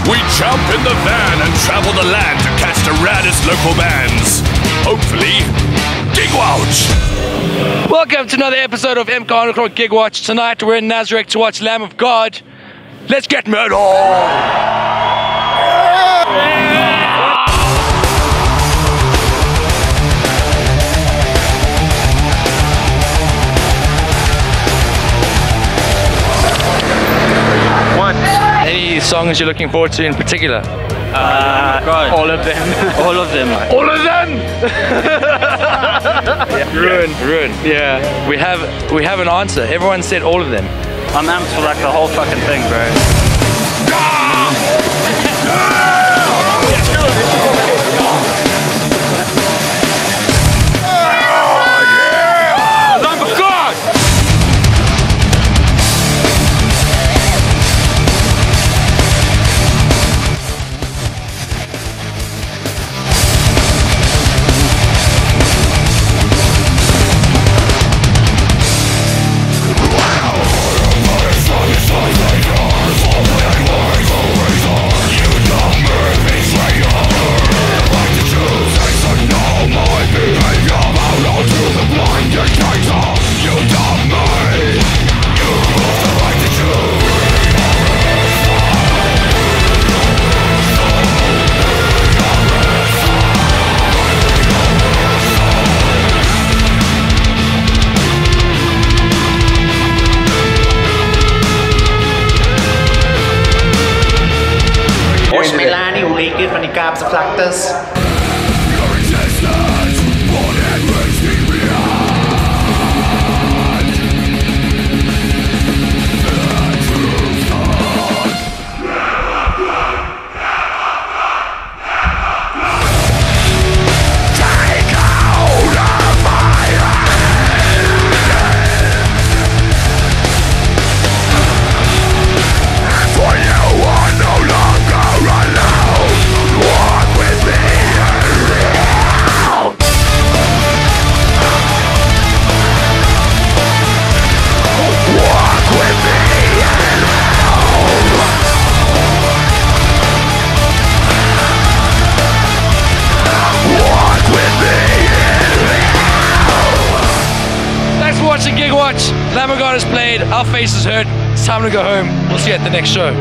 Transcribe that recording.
We jump in the van and travel the land to catch the raddest local bands. Hopefully, Gig Watch! Welcome to another episode of MK Underground Gig Watch. Tonight we're in Nazareth to watch Lamb of God. Let's get metal! Any songs you're looking forward to in particular? All of them. All of them. All of them! Yeah. Ruin. Yeah. We have an answer. Everyone said all of them. I'm amped for like the whole fucking thing, bro. Ons Melanie, hoe leek dit van die Kaapse vlaktes? Watching Gig Watch. Lamb of God has played. Our faces hurt. It's time to go home. We'll see you at the next show.